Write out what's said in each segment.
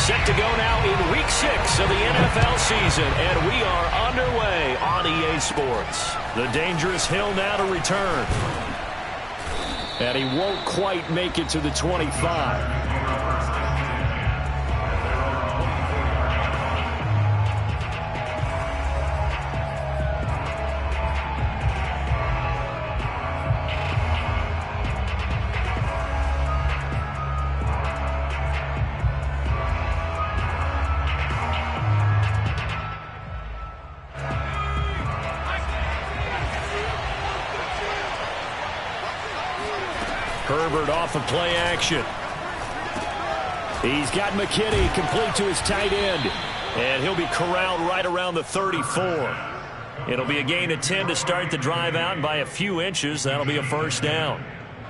Set to go now in Week 6 of the NFL season, and we are underway on EA Sports. The dangerous Hill now to return. And he won't quite make it to the 25. Herbert off of play action. He's got McKinney complete to his tight end. And he'll be corralled right around the 34. It'll be a gain of 10 to start the drive out, and by a few inches, that'll be a first down.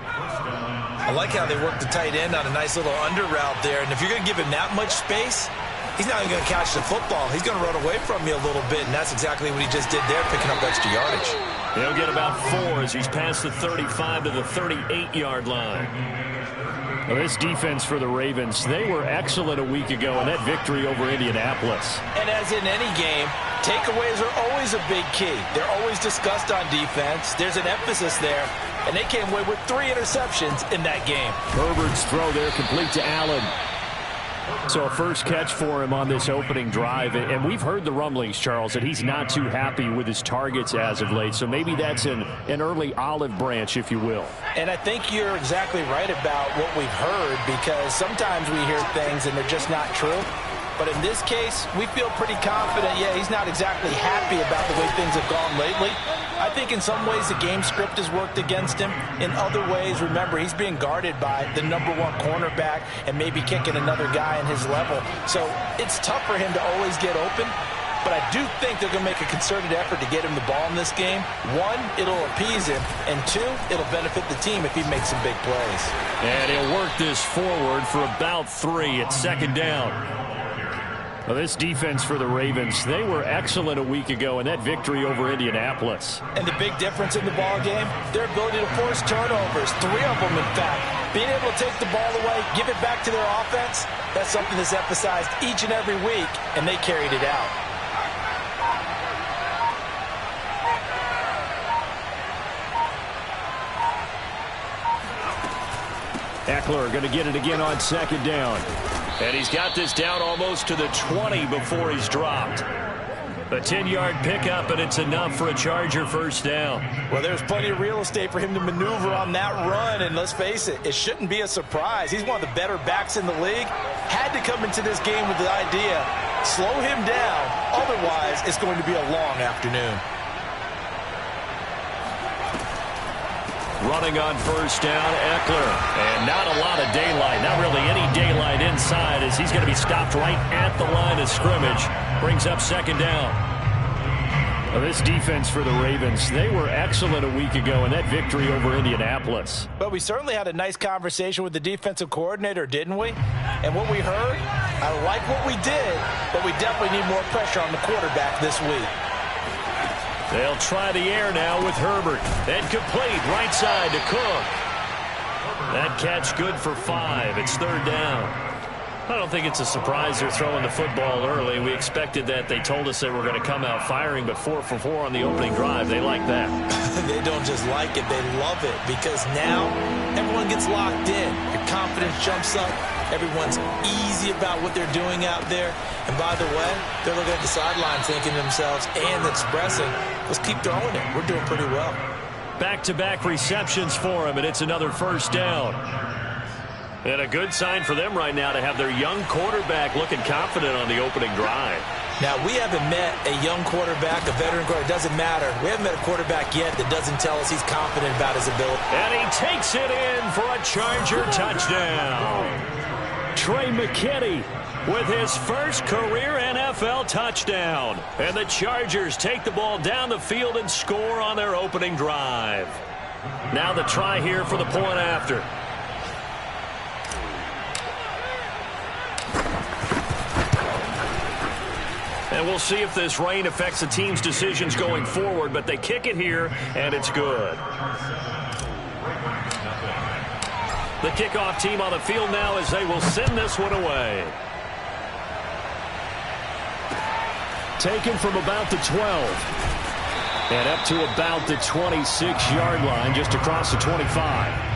I like how they work the tight end on a nice little under route there. And if you're going to give him that much space, he's not even going to catch the football. He's going to run away from you a little bit, and that's exactly what he just did there, picking up extra yardage. He'll get about 4 as he's past the 35 to the 38-yard line. Well, this defense for the Ravens, they were excellent a week ago in that victory over Indianapolis. And as in any game, takeaways are always a big key. They're always discussed on defense. There's an emphasis there, and they came away with 3 interceptions in that game. Herbert's throw there complete to Allen. So a first catch for him on this opening drive. And we've heard the rumblings, Charles, that he's not too happy with his targets as of late. So maybe that's an early olive branch, if you will. And I think you're exactly right about what we've heard, because sometimes we hear things and they're just not true. But in this case, we feel pretty confident. Yeah, he's not exactly happy about the way things have gone lately. I think in some ways the game script has worked against him. In other ways, remember, he's being guarded by the #1 cornerback and maybe kicking another guy in his level. So it's tough for him to always get open. But I do think they're going to make a concerted effort to get him the ball in this game. 1, it'll appease him. And 2, it'll benefit the team if he makes some big plays. And he'll work this forward for about 3 at second down. Well, this defense for the Ravens, they were excellent a week ago in that victory over Indianapolis. And the big difference in the ball game, their ability to force turnovers, 3 of them in fact. Being able to take the ball away, give it back to their offense, that's something that's emphasized each and every week, and they carried it out. Eckler going to get it again on second down. And he's got this down almost to the 20 before he's dropped. A 10-yard pickup, and it's enough for a Charger first down. Well, there's plenty of real estate for him to maneuver on that run, and let's face it, it shouldn't be a surprise. He's one of the better backs in the league. Had to come into this game with the idea, slow him down, otherwise it's going to be a long afternoon. Running on first down, Eckler. And not a lot of daylight. Not really any daylight inside, as he's going to be stopped right at the line of scrimmage. Brings up second down. Well, this defense for the Ravens, they were excellent a week ago in that victory over Indianapolis. But we certainly had a nice conversation with the defensive coordinator, didn't we? And what we heard, I like what we did, but we definitely need more pressure on the quarterback this week. They'll try the air now with Herbert. And complete right side to Cook. That catch good for 5. It's third down. I don't think it's a surprise they're throwing the football early. We expected that. They told us they were going to come out firing, but 4 for 4 on the opening drive. They like that. They don't just like it, they love it, because now everyone gets locked in. Your confidence jumps up. Everyone's easy about what they're doing out there. And by the way, they're looking at the sideline thinking to themselves and expressing, let's keep throwing it. We're doing pretty well. Back-to-back receptions for him, and it's another first down. And a good sign for them right now to have their young quarterback looking confident on the opening drive. Now, we haven't met a young quarterback, a veteran quarterback. It doesn't matter. We haven't met a quarterback yet that doesn't tell us he's confident about his ability. And he takes it in for a Charger touchdown. Trey McKinney with his first career NFL touchdown. And the Chargers take the ball down the field and score on their opening drive. Now the try here for the point after. And we'll see if this rain affects the team's decisions going forward, but they kick it here, and it's good. The kickoff team on the field now as they will send this one away. taken from about the 12. And up to about the 26-yard line, just across the 25.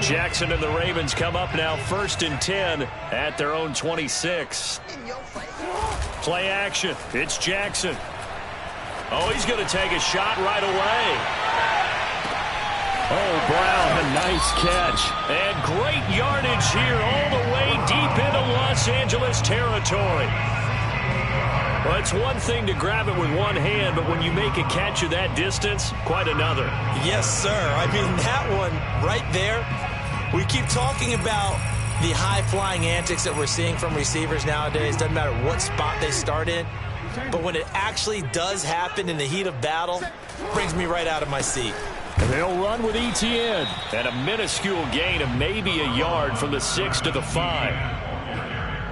Jackson and the Ravens come up now 1st and 10 at their own 26. Play action. It's Jackson. Oh, he's going to take a shot right away. Oh, Brown, a nice catch. And great yardage here all the way deep into Los Angeles territory. Well, it's one thing to grab it with one hand, but when you make a catch of that distance, quite another. Yes, sir. I mean, that one right there. We keep talking about the high-flying antics that we're seeing from receivers nowadays. Doesn't matter what spot they start in. But when it actually does happen in the heat of battle, it brings me right out of my seat. And they'll run with ETN. And a minuscule gain of maybe a yard from the 6 to the 5.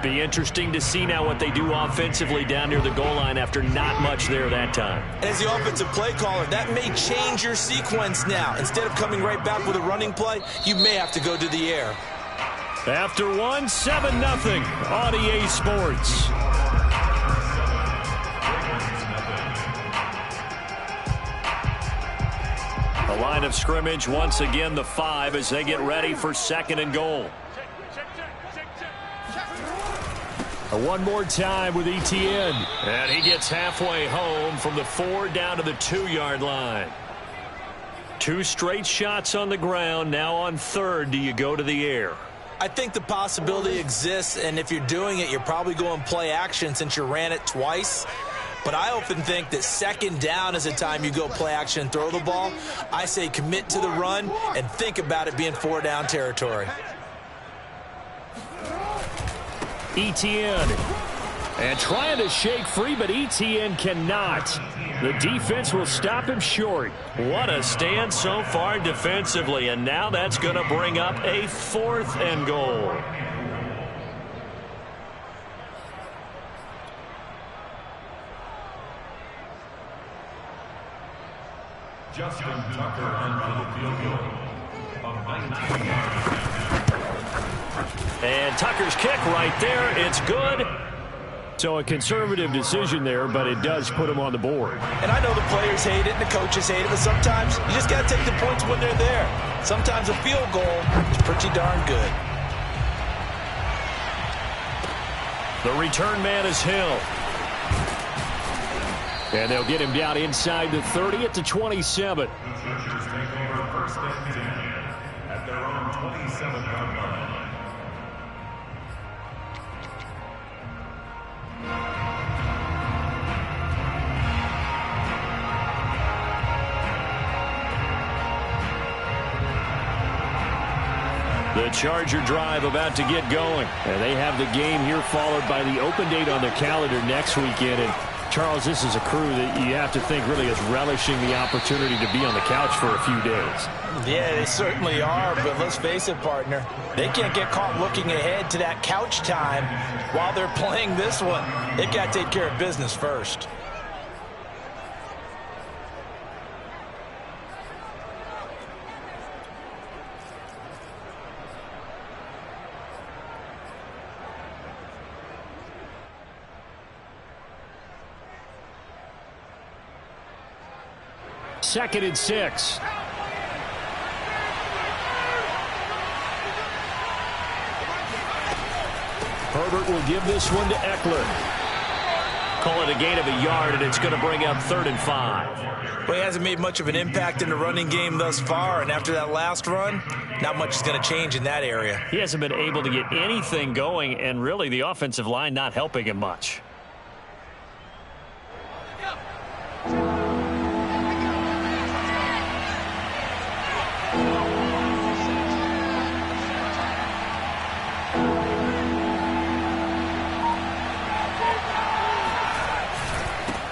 Be interesting to see now what they do offensively down near the goal line after not much there that time. And as the offensive play caller, that may change your sequence now. Instead of coming right back with a running play, you may have to go to the air. After 1, 7-0 on EA Sports. The line of scrimmage once again the 5 as they get ready for 2nd and goal. One more time with ETN. And he gets halfway home from the 4 down to the 2-yard line. 2 straight shots on the ground. Now on 3rd, do you go to the air? I think the possibility exists, and if you're doing it, you're probably going play action since you ran it twice. But I often think that 2nd down is the time you go play action and throw the ball. I say commit to the run and think about it being 4 down territory. ETN. And trying to shake free, but ETN cannot. The defense will stop him short. What a stand so far defensively, and now that's going to bring up a 4th and goal. Justin Tucker on the field goal of 19 yards. And Tucker's kick right there. It's good. So a conservative decision there, but it does put him on the board. And I know the players hate it and the coaches hate it, but sometimes you just got to take the points when they're there. Sometimes a field goal is pretty darn good. The return man is Hill. And they'll get him down inside the 30 at the 27. The Chargers take over 1st and 10 at their own 27-yard line. The Charger drive about to get going. And they have the game here followed by the open date on the calendar next weekend. And Charles, this is a crew that you have to think really is relishing the opportunity to be on the couch for a few days. Yeah, they certainly are, but let's face it, partner. They can't get caught looking ahead to that couch time while they're playing this one. They've got to take care of business first. Second and 6. Herbert will give this one to Eckler. Call it a gain of a yard, and it's going to bring up 3rd and 5. Well, he hasn't made much of an impact in the running game thus far, and after that last run, not much is going to change in that area. He hasn't been able to get anything going, and really the offensive line not helping him much.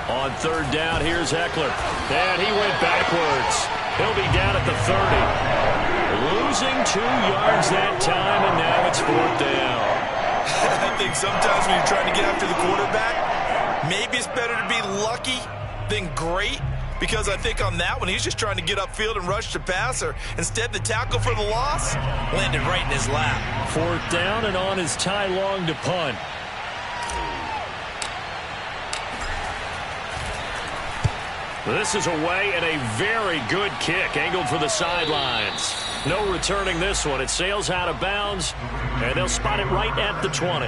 On 3rd down, here's Eckler. And he went backwards. He'll be down at the 30. losing 2 yards that time, and now it's 4th down. I think sometimes when you're trying to get after the quarterback, maybe it's better to be lucky than great, because I think on that one, he's just trying to get upfield and rush the passer. Instead, the tackle for the loss landed right in his lap. 4th down, and on is Ty Long to punt. This is away, and a very good kick angled for the sidelines. No returning this one. It sails out of bounds, and they'll spot it right at the 20.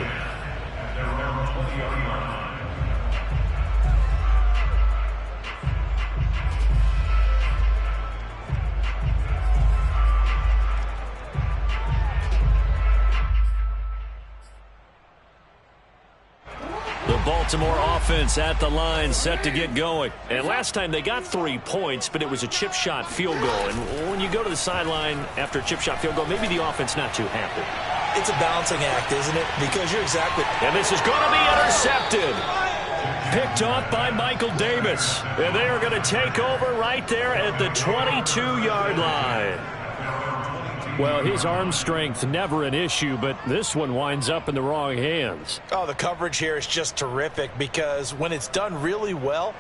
Baltimore offense at the line, set to get going. And last time they got 3 points, but it was a chip shot field goal. And when you go to the sideline after a chip shot field goal, maybe the offense not too happy. It's a balancing act, isn't it? Because you're exactly... And this is going to be intercepted. Picked off by Michael Davis. And they are going to take over right there at the 22-yard line. Well, his arm strength never an issue, but this one winds up in the wrong hands. Oh, the coverage here is just terrific, because when it's done really well,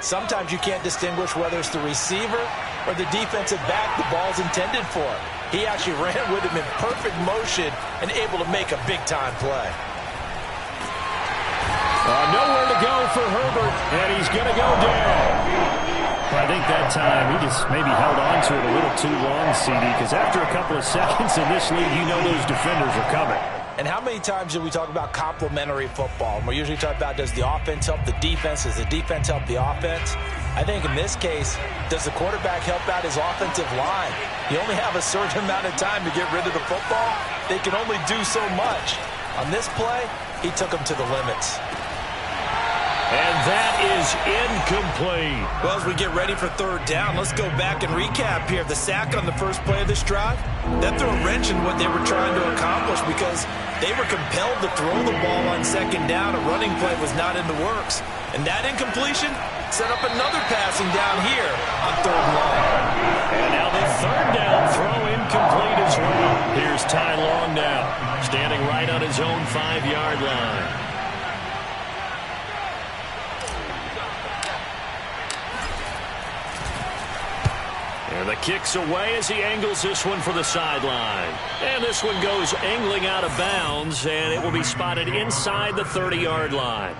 sometimes you can't distinguish whether it's the receiver or the defensive back the ball's intended for. He actually ran with him in perfect motion and able to make a big-time play. Nowhere to go for Herbert, and he's going to go down. I think that time he just maybe held on to it a little too long, CD, because after a couple of seconds in this league, you know those defenders are coming. And how many times do we talk about complementary football? And we're usually talking about, does the offense help the defense? Does the defense help the offense? I think in this case, does the quarterback help out his offensive line? You only have a certain amount of time to get rid of the football. They can only do so much. On this play, he took them to the limits. And that is incomplete. Well, as we get ready for 3rd down, let's go back and recap here. The sack on the first play of this drive, that threw a wrench in what they were trying to accomplish, because they were compelled to throw the ball on 2nd down. A running play was not in the works. And that incompletion set up another passing down here on 3rd and long. And now the 3rd down throw incomplete as well. Here's Ty Long now, standing right on his own 5-yard line. And the kick's away as he angles this one for the sideline. And this one goes angling out of bounds, and it will be spotted inside the 30-yard line.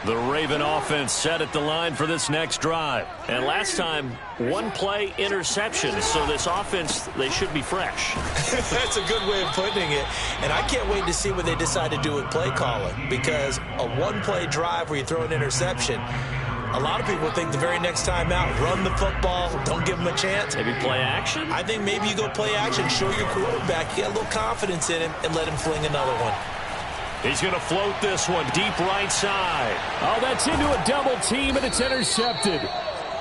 The Raven offense set at the line for this next drive. And last time, 1-play interception. So this offense, they should be fresh. That's a good way of putting it. And I can't wait to see what they decide to do with play calling. Because a 1-play drive where you throw an interception, a lot of people think the very next time out, run the football, don't give them a chance. Maybe play action? I think maybe you go play action, show your quarterback, get a little confidence in him, and let him fling another one. He's going to float this one deep right side. Oh, that's into a double team, and it's intercepted.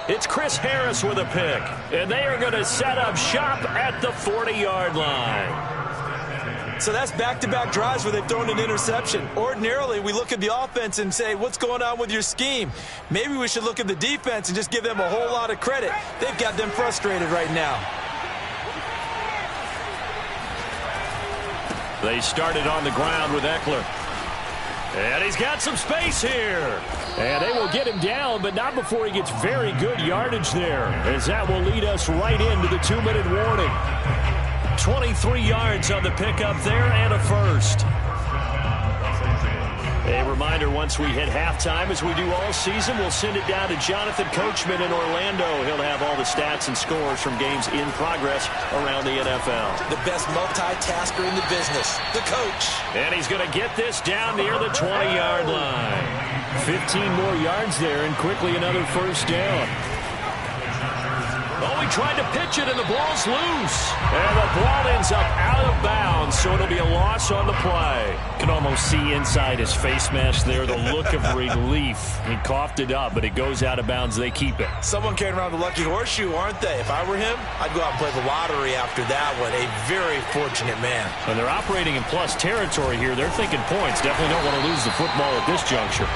It's Chris Harris with a pick. And they are going to set up shop at the 40-yard line. So that's back-to-back drives where they've thrown an interception. Ordinarily, we look at the offense and say, what's going on with your scheme? Maybe we should look at the defense and just give them a whole lot of credit. They've got them frustrated right now. They started on the ground with Eckler. And he's got some space here. And they will get him down, but not before he gets very good yardage there, as that will lead us right into the 2-minute warning. 23 yards on the pickup there and a first. A reminder, once we hit halftime, as we do all season, we'll send it down to Jonathan Coachman in Orlando. He'll have all the stats and scores from games in progress around the NFL. The best multitasker in the business, the coach. And he's going to get this down near the 20-yard line. 15 more yards there, and quickly another first down. Oh, he tried to pitch it, and the ball's loose. And the ball ends up out of bounds, so it'll be a loss on the play. Can almost see inside his face mask there the look of relief. He coughed it up, but it goes out of bounds. They keep it. Someone carrying around the lucky horseshoe, aren't they? If I were him, I'd go out and play the lottery after that one. A very fortunate man. And they're operating in plus territory here. They're thinking points. Definitely don't want to lose the football at this juncture.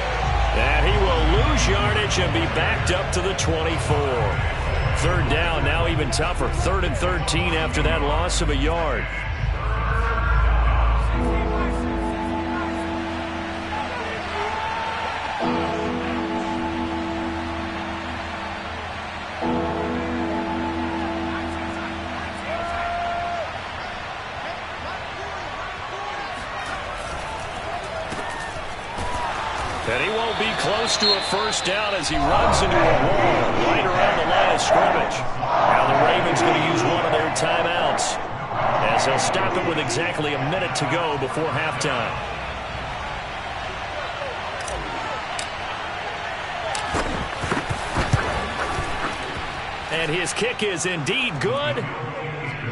And he will lose yardage and be backed up to the 24. Third down, now even tougher. 3rd and 13 after that loss of a yard. And he won't be close to a first down as he runs into a wall right around the line of scrimmage. Now the Ravens going to use one of their timeouts as he'll stop it with exactly a minute to go before halftime. And his kick is indeed good.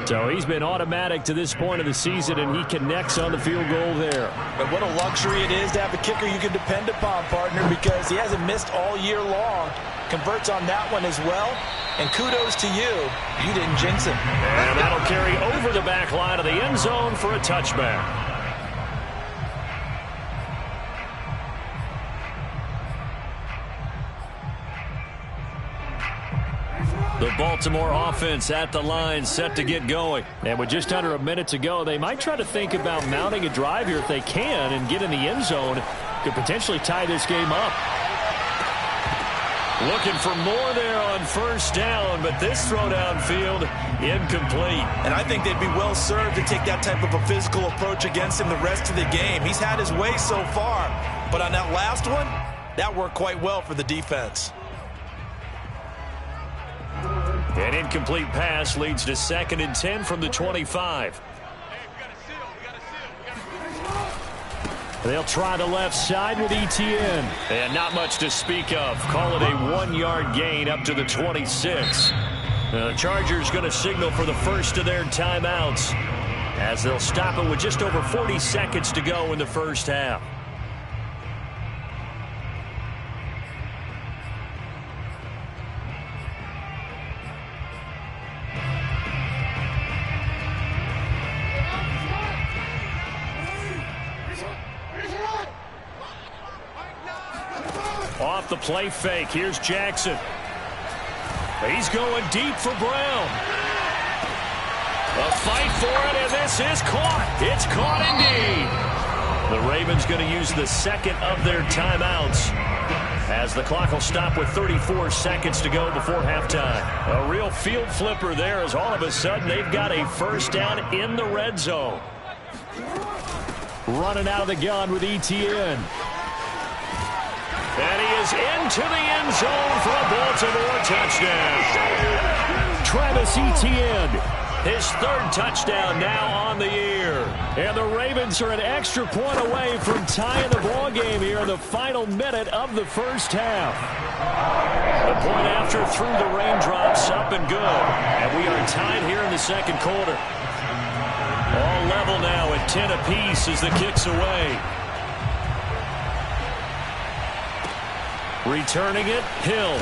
So he's been automatic to this point of the season, and he connects on the field goal there. But what a luxury it is to have a kicker you can depend upon, partner, because he hasn't missed all year long. Converts on that one as well. And kudos to you. You didn't jinx him. And that'll carry over the back line of the end zone for a touchback. The Baltimore offense at the line, set to get going. And with just under a minute to go, they might try to think about mounting a drive here if they can and get in the end zone. Could potentially tie this game up. Looking for more there on first down, but this throw downfield incomplete. And I think they'd be well served to take that type of a physical approach against him the rest of the game. He's had his way so far, but on that last one, that worked quite well for the defense. An incomplete pass leads to 2nd and 10 from the 25. They'll try the left side with Etienne. And not much to speak of. Call it a 1-yard gain up to the 26. The Chargers going to signal for the first of their timeouts as they'll stop it with just over 40 seconds to go in the first half. Off the play fake, here's Jackson. He's going deep for Brown. A fight for it, and this is caught. It's caught indeed. The Ravens going to use the second of their timeouts as the clock will stop with 34 seconds to go before halftime. A real field flipper there as all of a sudden they've got a first down in the red zone. Running out of the gun with Etienne. And he is into the end zone for a Baltimore touchdown. Travis Etienne, his 3rd touchdown now on the year. And the Ravens are an extra point away from tying the ball game here in the final minute of the first half. The point after through the raindrops, up and good. And we are tied here in the second quarter. All level now at 10 apiece as the kick's away. Returning it, Hill.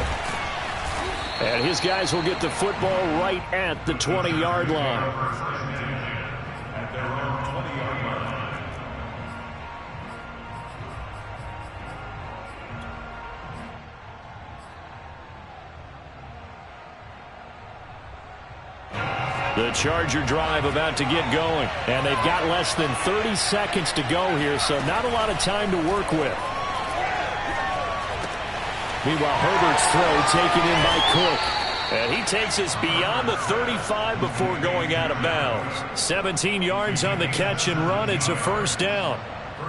And his guys will get the football right at the 20-yard line. At their own 20-yard line. The Charger drive about to get going. And they've got less than 30 seconds to go here, so not a lot of time to work with. Meanwhile, Herbert's throw taken in by Cook. And he takes us beyond the 35 before going out of bounds. 17 yards on the catch and run. It's a first down.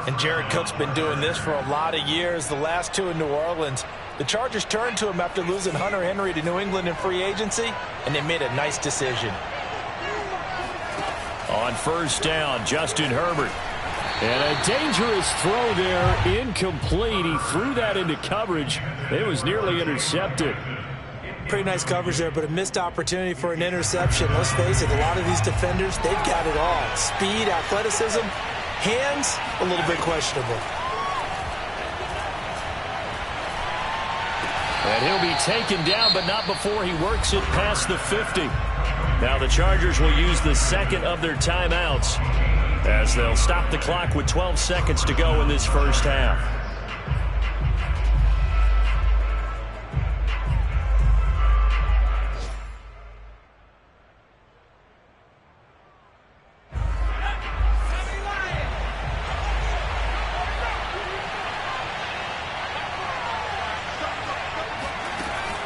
And Jared Cook's been doing this for a lot of years, the last 2 in New Orleans. The Chargers turned to him after losing Hunter Henry to New England in free agency, and they made a nice decision. On first down, Justin Herbert. And a dangerous throw there, incomplete. He threw that into coverage. It was nearly intercepted. Pretty nice coverage there, but a missed opportunity for an interception. Let's face it, a lot of these defenders, they've got it all. Speed, athleticism, hands, a little bit questionable. And he'll be taken down, but not before he works it past the 50. Now the Chargers will use the second of their timeouts as they'll stop the clock with 12 seconds to go in this first half.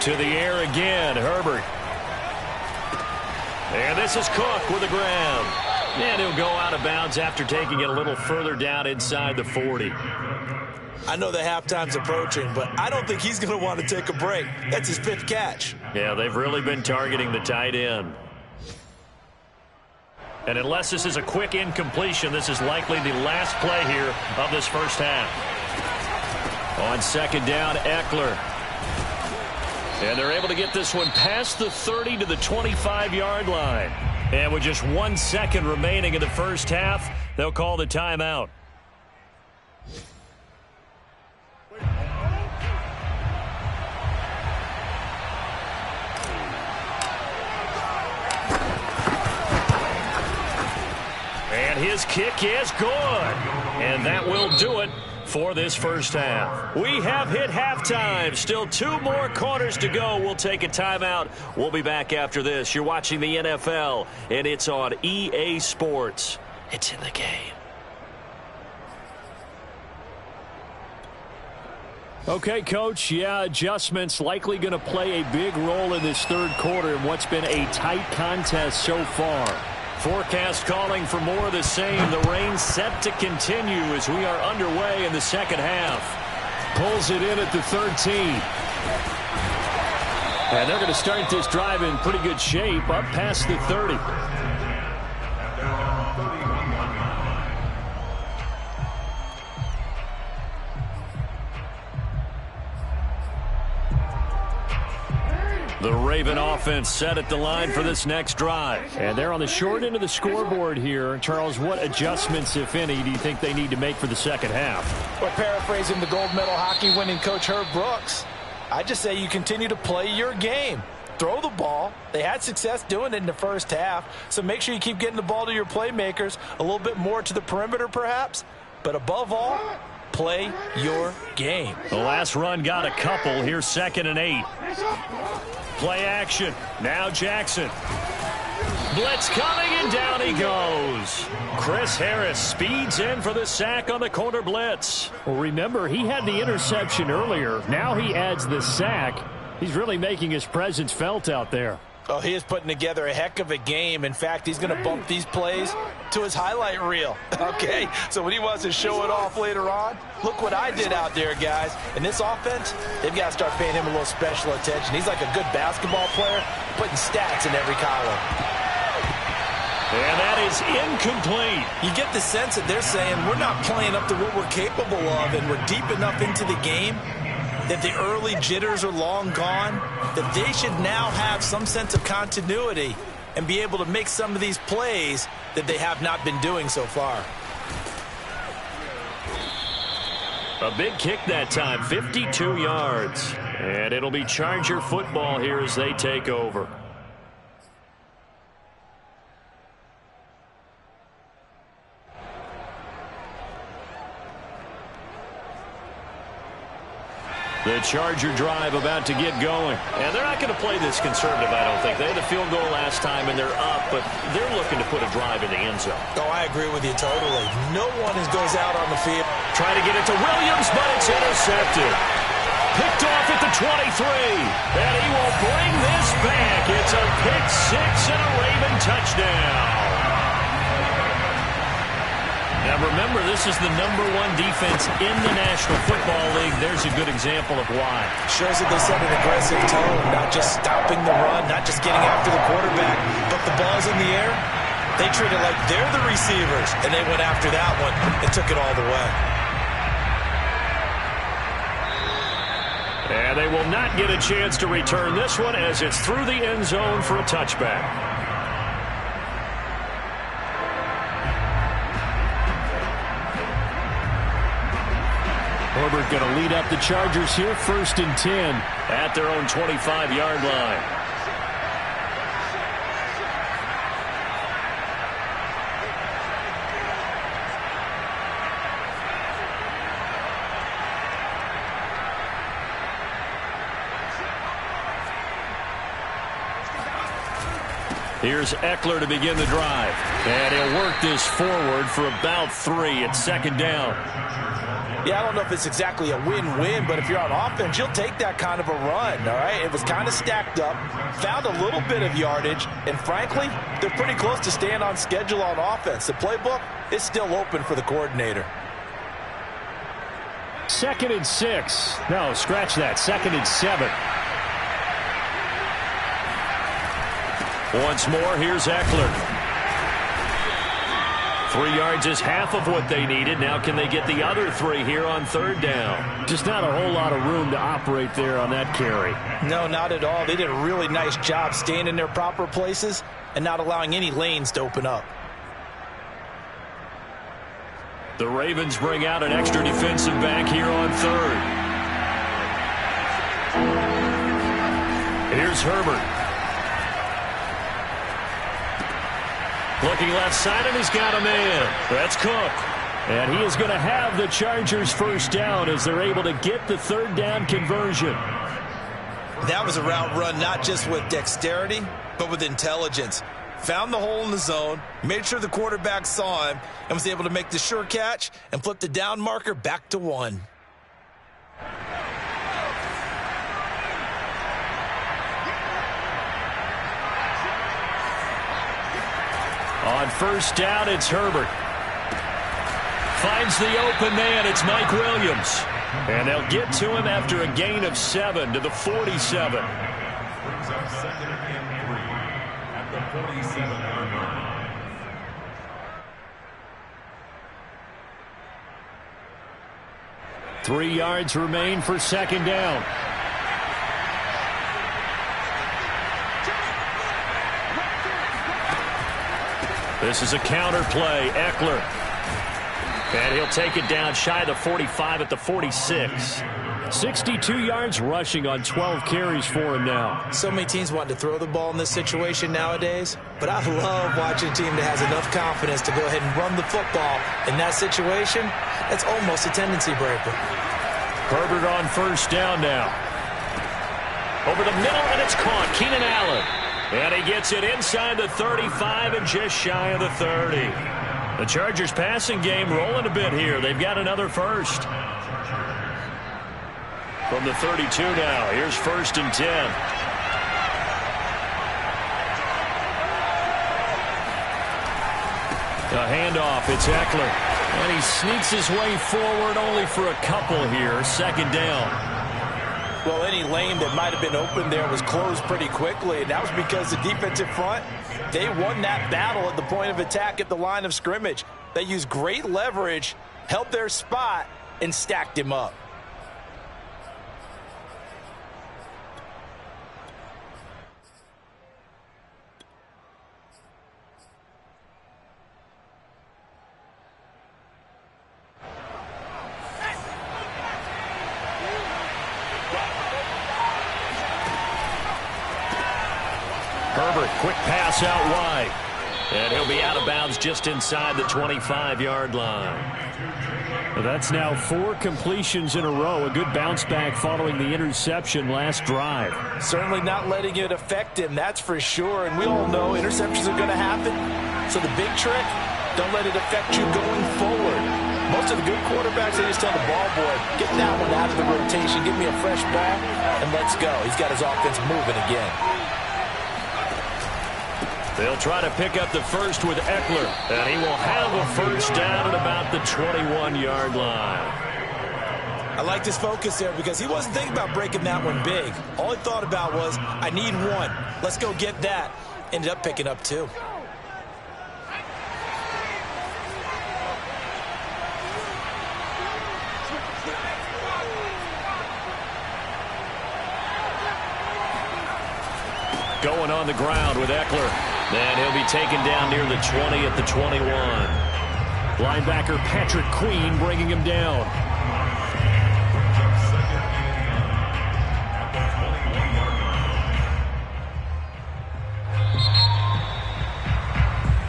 To the air again, Herbert. And this is Cook with the grab. And he'll go out of bounds after taking it a little further down inside the 40. I know the halftime's approaching, but I don't think he's going to want to take a break. That's his 5th catch. Yeah, they've really been targeting the tight end. And unless this is a quick incompletion, this is likely the last play here of this first half. On second down, Eckler. And they're able to get this one past the 30 to the 25-yard line. And with just 1 second remaining in the first half, they'll call the timeout. And his kick is good. And that will do it for this first half. We have hit halftime. Still 2 more quarters to go. We'll take a timeout. We'll be back after this. You're watching the NFL, and it's on EA Sports. It's in the game. Okay, Coach. Yeah, adjustments likely going to play a big role in this third quarter in what's been a tight contest so far. Forecast calling for more of the same. The rain set to continue as we are underway in the second half. Pulls it in at the 13. And they're going to start this drive in pretty good shape up past the 30. The Raven offense set at the line for this next drive. And they're on the short end of the scoreboard here. Charles, what adjustments, if any, do you think they need to make for the second half? Well, paraphrasing the gold medal hockey winning coach Herb Brooks, I just say you continue to play your game. Throw the ball. They had success doing it in the first half, so make sure you keep getting the ball to your playmakers, a little bit more to the perimeter perhaps, but above all, play your game. The last run got a couple. Here's 2nd and 8. Play action. Now Jackson. Blitz coming, and down he goes. Chris Harris speeds in for the sack on the corner blitz. Well, remember, he had the interception earlier. Now he adds the sack. He's really making his presence felt out there. Oh, he is putting together a heck of a game. In fact, he's going to bump these plays to his highlight reel. Okay, so when he wants to show it off later on, look what I did out there, guys. And this offense, they've got to start paying him a little special attention. He's like a good basketball player, putting stats in every column. And that is incomplete. You get the sense that they're saying we're not playing up to what we're capable of, and we're deep enough into the game that the early jitters are long gone, that they should now have some sense of continuity and be able to make some of these plays that they have not been doing so far. A big kick that time, 52 yards. And it'll be Charger football here as they take over. The Charger drive about to get going. And they're not going to play this conservative, I don't think. They had the field goal last time, and they're up, but they're looking to put a drive in the end zone. Oh, I agree with you totally. No one goes out on the field. Trying to get it to Williams, but it's intercepted. Picked off at the 23. And he will bring this back. It's a pick six and a Raven touchdown. Now, remember, this is the #1 defense in the National Football League. There's a good example of why. Shows that they set an aggressive tone, not just stopping the run, not just getting after the quarterback, but the ball's in the air. They treat it like they're the receivers, and they went after that one and took it all the way. And they will not get a chance to return this one as it's through the end zone for a touchback. Herbert going to lead up the Chargers here, 1st and 10 at their own 25-yard line. Here's Eckler to begin the drive. And he'll work this forward for about 3 at 2nd down. Yeah, I don't know if it's exactly a win-win, but if you're on offense, you'll take that kind of a run, all right? It was kind of stacked up, found a little bit of yardage, and frankly, they're pretty close to staying on schedule on offense. The playbook is still open for the coordinator. 2nd and 6. No, scratch that. 2nd and 7. Once more, here's Eckler. 3 yards is half of what they needed. Now can they get the other 3 here on 3rd down? Just not a whole lot of room to operate there on that carry. No, not at all. They did a really nice job staying in their proper places and not allowing any lanes to open up. The Ravens bring out an extra defensive back here on 3rd. Here's Herbert. Looking left side, and he's got a man. That's Cook. And he is going to have the Chargers 1st down as they're able to get the 3rd down conversion. That was a route run not just with dexterity, but with intelligence. Found the hole in the zone, made sure the quarterback saw him, and was able to make the sure catch and flip the down marker back to 1. On 1st down, it's Herbert. Finds the open man. It's Mike Williams. And they'll get to him after a gain of 7 to the 47. Brings up 2nd and 3 at the 47-yard line. 3 yards remain for 2nd down. This is a counter play. Eckler. And he'll take it down shy of the 45 at the 46. 62 yards rushing on 12 carries for him now. So many teams want to throw the ball in this situation nowadays, but I love watching a team that has enough confidence to go ahead and run the football. In that situation, that's almost a tendency breaker. Herbert on 1st down now. Over the middle, and it's caught. Keenan Allen. And he gets it inside the 35 and just shy of the 30. The Chargers passing game rolling a bit here. They've got another 1st. From the 32 now, here's 1st and 10. A handoff, it's Eckler. And he sneaks his way forward only for a couple here. 2nd down. Well, any lane that might have been open there was closed pretty quickly, and that was because the defensive front, they won that battle at the point of attack at the line of scrimmage. They used great leverage, held their spot, and stacked him up. Herbert, quick pass out wide. And he'll be out of bounds just inside the 25-yard line. That's now 4 completions in a row. A good bounce back following the interception last drive. Certainly not letting it affect him, that's for sure. And we all know interceptions are going to happen. So the big trick, don't let it affect you going forward. Most of the good quarterbacks, they just tell the ball boy, get that one out of the rotation, give me a fresh ball, and let's go. He's got his offense moving again. They'll try to pick up the 1st with Eckler, and he will have a 1st down at about the 21-yard line. I like his focus there because he wasn't thinking about breaking that one big. All he thought about was, I need 1. Let's go get that. Ended up picking up 2. going on the ground with Eckler. And he'll be taken down near the 20 at the 21. Linebacker Patrick Queen bringing him down.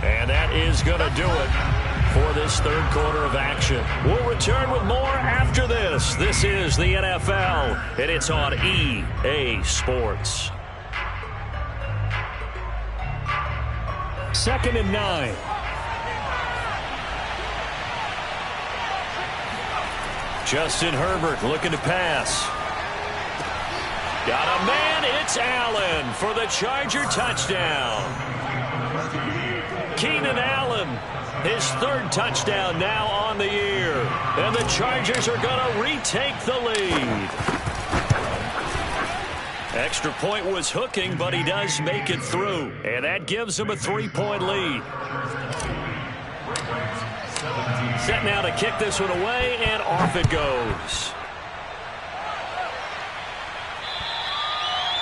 And that is going to do it for this third quarter of action. We'll return with more after this. This is the NFL, and it's on EA Sports. 2nd and 9. Justin Herbert looking to pass. Got a man, it's Allen for the Charger touchdown. Keenan Allen, his third touchdown now on the year. And the Chargers are going to retake the lead. Extra point was hooking, but he does make it through. And that gives him a 3-point lead. Set now to kick this one away, and off it goes.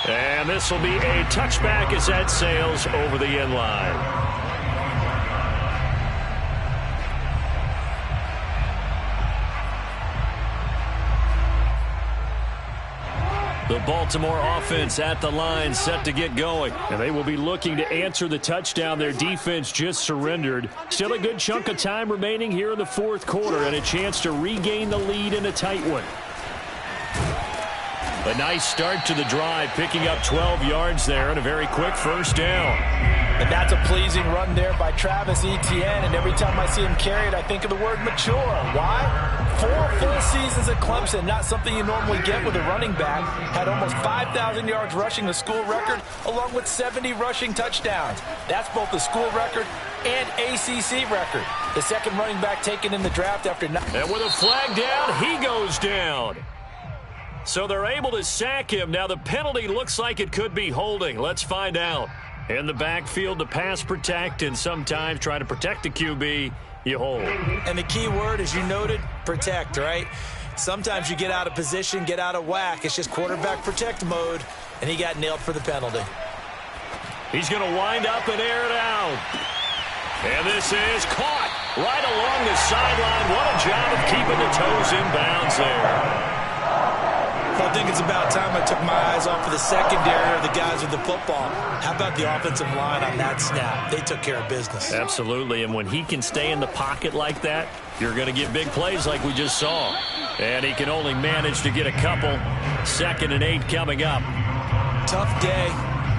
And this will be a touchback as that sails over the end line. The Baltimore offense at the line, set to get going. And they will be looking to answer the touchdown their defense just surrendered. Still a good chunk of time remaining here in the fourth quarter and a chance to regain the lead in a tight one. A nice start to the drive, picking up 12 yards there and a very quick first down. And that's a pleasing run there by Travis Etienne, and every time I see him carry it, I think of the word mature. Why? 4 full seasons at Clemson, not something you normally get with a running back. Had almost 5,000 yards rushing, the school record, along with 70 rushing touchdowns. That's both the school record and ACC record. The second running back taken in the draft after... And with a flag down, he goes down. So they're able to sack him. Now the penalty looks like it could be holding. Let's find out. In the backfield to pass protect, and sometimes try to protect the QB, you hold. And the key word, as you noted, protect, right? Sometimes you get out of position, get out of whack. It's just quarterback protect mode, and he got nailed for the penalty. He's going to wind up and air it out. And this is caught right along the sideline. What a job of keeping the toes in bounds there. I think it's about time I took my eyes off of the secondary or the guys with the football. How about the offensive line on that snap? They took care of business. Absolutely, and when he can stay in the pocket like that, you're going to get big plays like we just saw. And he can only manage to get a couple. 2nd and 8 coming up. Tough day,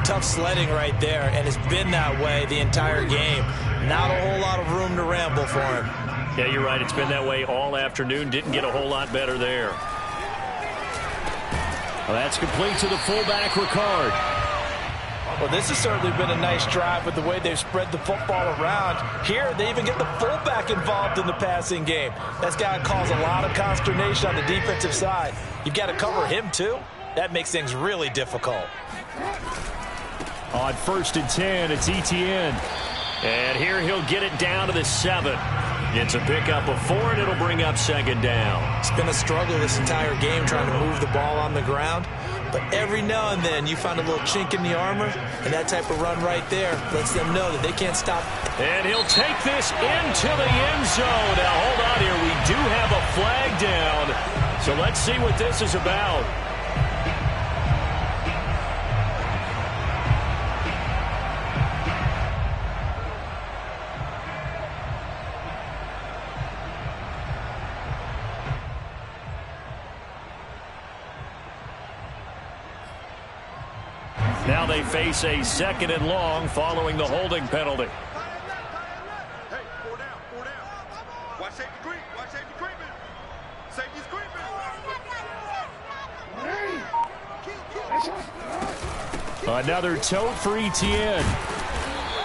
tough sledding right there, and it's been that way the entire game. Not a whole lot of room to ramble for him. Yeah, you're right. It's been that way all afternoon. Didn't get a whole lot better there. Well, that's complete to the fullback, Ricard. Well, this has certainly been a nice drive with the way they've spread the football around. Here, they even get the fullback involved in the passing game. That's got to cause a lot of consternation on the defensive side. You've got to cover him, too. That makes things really difficult. On 1st and 10, it's Etienne. And here he'll get it down to the 7. It's a pickup of 4, and it'll bring up 2nd down. It's been a struggle this entire game trying to move the ball on the ground. But every now and then you find a little chink in the armor, and that type of run right there lets them know that they can't stop. And he'll take this into the end zone. Now, hold on here. We do have a flag down. So let's see what this is about. Now they face a 2nd and long following the holding penalty. Hey, 4 down, 4 down. Watch safety creep, watch safety creeping. Safety's creeping. Another tote for Etienne.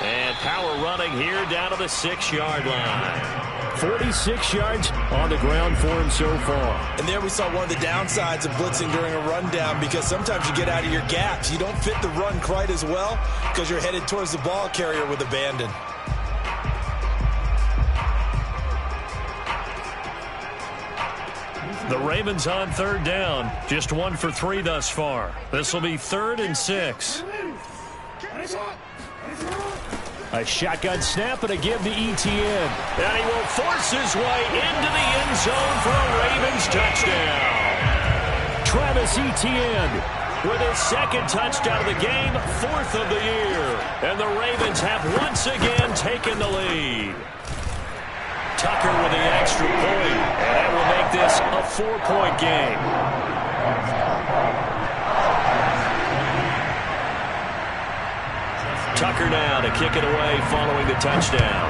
And power running here down to the 6-yard line. 46 yards on the ground for him so far. And there we saw one of the downsides of blitzing during a rundown, because sometimes you get out of your gaps. You don't fit the run quite as well because you're headed towards the ball carrier with abandon. The Ravens on 3rd down. Just 1 for 3 thus far. This will be 3rd and 6. A shotgun snap and a give to Etienne. And he will force his way into the end zone for a Ravens touchdown. Travis Etienne with his second touchdown of the game, 4th of the year. And the Ravens have once again taken the lead. Tucker with the extra point, and that will make this a 4-point game. Tucker now to kick it away following the touchdown.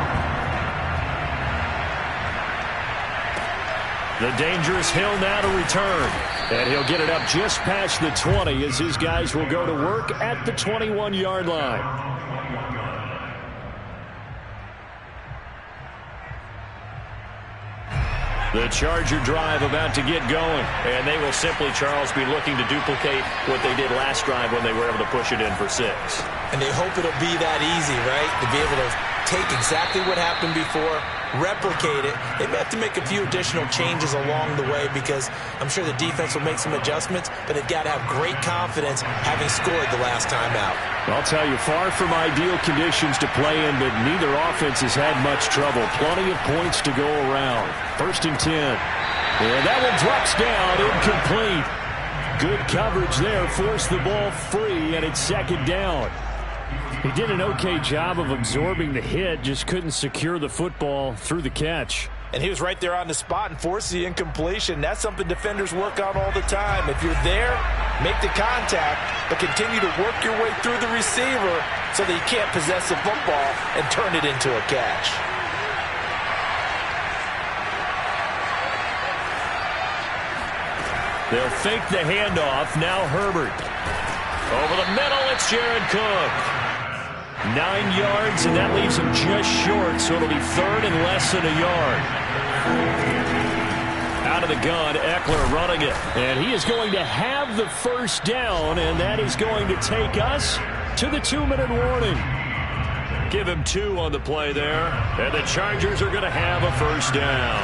The dangerous Hill now to return. And he'll get it up just past the 20 as his guys will go to work at the 21-yard line. The Charger drive about to get going. And they will simply, Charles, be looking to duplicate what they did last drive when they were able to push it in for 6. And they hope it'll be that easy, right? To be able to take exactly what happened before, replicate it. They may have to make a few additional changes along the way because I'm sure the defense will make some adjustments, but they've got to have great confidence having scored the last time out. I'll tell you, far from ideal conditions to play in, but neither offense has had much trouble. Plenty of points to go around. 1st and 10. And that one drops down, incomplete. Good coverage there, forced the ball free, and it's 2nd down. He did an okay job of absorbing the hit, just couldn't secure the football through the catch. And he was right there on the spot and forced the incompletion. That's something defenders work on all the time. If you're there, make the contact, but continue to work your way through the receiver so that you can't possess the football and turn it into a catch. They'll fake the handoff. Now Herbert. Over the middle, it's Jared Cook. 9 yards, and that leaves him just short, so it'll be 3rd and less than a yard. Out of the gun, Eckler running it. And he is going to have the first down, and that is going to take us to the 2-minute warning. Give him 2 on the play there, and the Chargers are going to have a first down.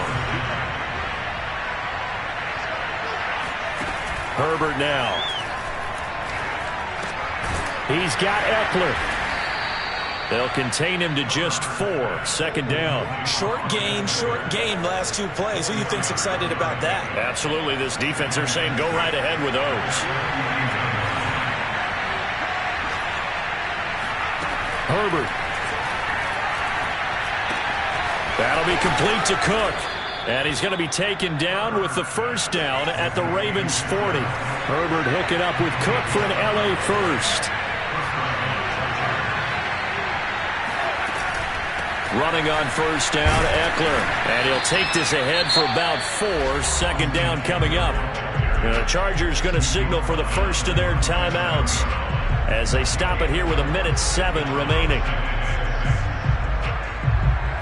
Herbert now. He's got Eckler. They'll contain him to just 4. 2nd down. Short gain, last 2 plays. Who do you think's excited about that? Absolutely. This defense, they're saying go right ahead with those. Herbert. That'll be complete to Cook. And he's going to be taken down with the first down at the Ravens 40. Herbert hooking up with Cook for an LA first. Running on first down, Eckler. And he'll take this ahead for about 4. 2nd down coming up. And the Chargers going to signal for the first of their timeouts as they stop it here with 1:07 remaining.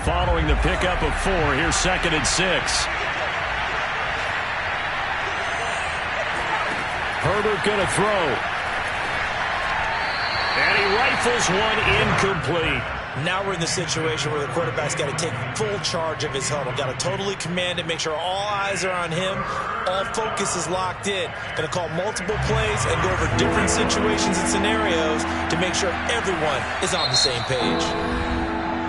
Following the pickup of 4, here's 2nd and 6. Herbert going to throw. And he rifles one incomplete. Now we're in the situation where the quarterback's got to take full charge of his huddle. Got to totally command it, make sure all eyes are on him. All focus is locked in. Going to call multiple plays and go over different situations and scenarios to make sure everyone is on the same page.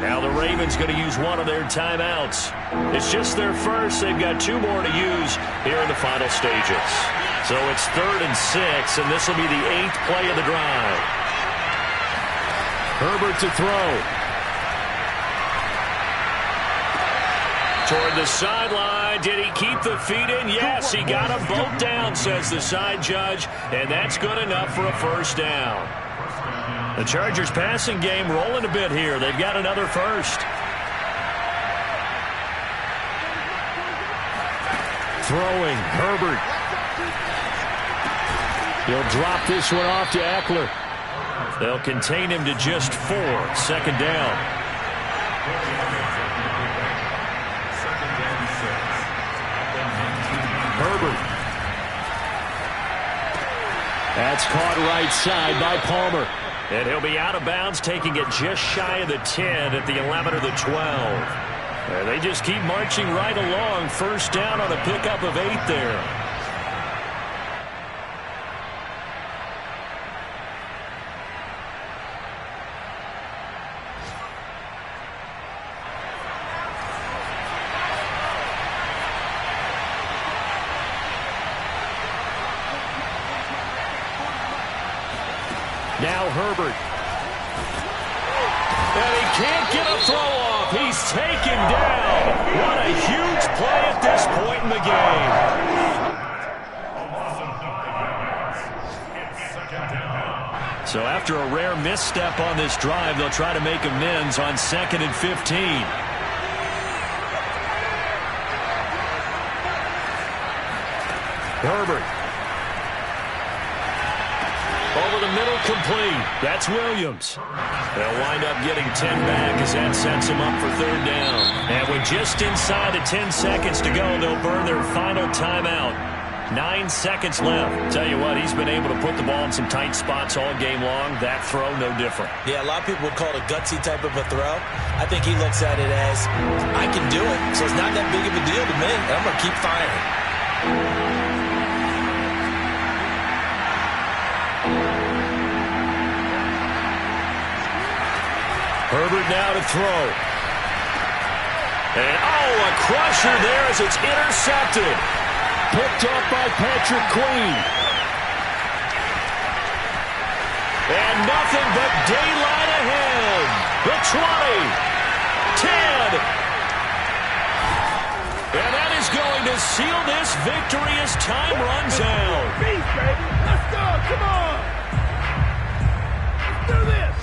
Now the Ravens going to use one of their timeouts. It's just their first. They've got 2 more to use here in the final stages. So it's 3rd and 6, and this will be the 8th play of the drive. Herbert to throw. Toward the sideline. Did he keep the feet in? Yes, he got them both down, says the side judge, and that's good enough for a first down. The Chargers passing game rolling a bit here. They've got another first. Throwing, Herbert. He'll drop this one off to Eckler. They'll contain him to just 4. 2nd down. Herbert. That's caught right side by Palmer. And he'll be out of bounds, taking it just shy of the 10 at the 11 or the 12. And they just keep marching right along. First down on a pickup of 8 there. Now Herbert. And he can't get a throw off. He's taken down. What a huge play at this point in the game. So after a rare misstep on this drive, they'll try to make amends on 2nd and 15. Herbert. Over the middle, complete. That's Williams. They'll wind up getting 10 back as that sets them up for 3rd down. And with just inside of 10 seconds to go, they'll burn their final timeout. 9 seconds left. Tell you what, he's been able to put the ball in some tight spots all game long. That throw, no different. Yeah, a lot of people would call it a gutsy type of a throw. I think he looks at it as, I can do it, so it's not that big of a deal to me. I'm going to keep firing. Herbert now to throw. And, a crusher there as it's intercepted. Picked up by Patrick Queen. And nothing but daylight ahead. The 20. 10. And that is going to seal this victory as time runs out. Beast, baby. Let's go. Come on. Let's do this.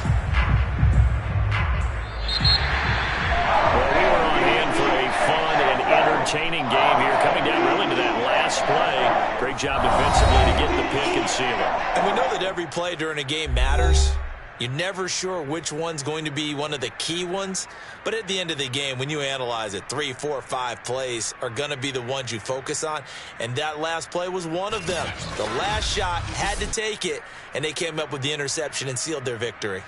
Well, we were on hand for a fun and entertaining game here, coming down really to that last play. Great job defensively to get the pick and seal it. And we know that every play during a game matters. You're never sure which one's going to be one of the key ones. But at the end of the game, when you analyze it, 3, 4, 5 plays are going to be the ones you focus on. And that last play was one of them. The last shot had to take it, and they came up with the interception and sealed their victory.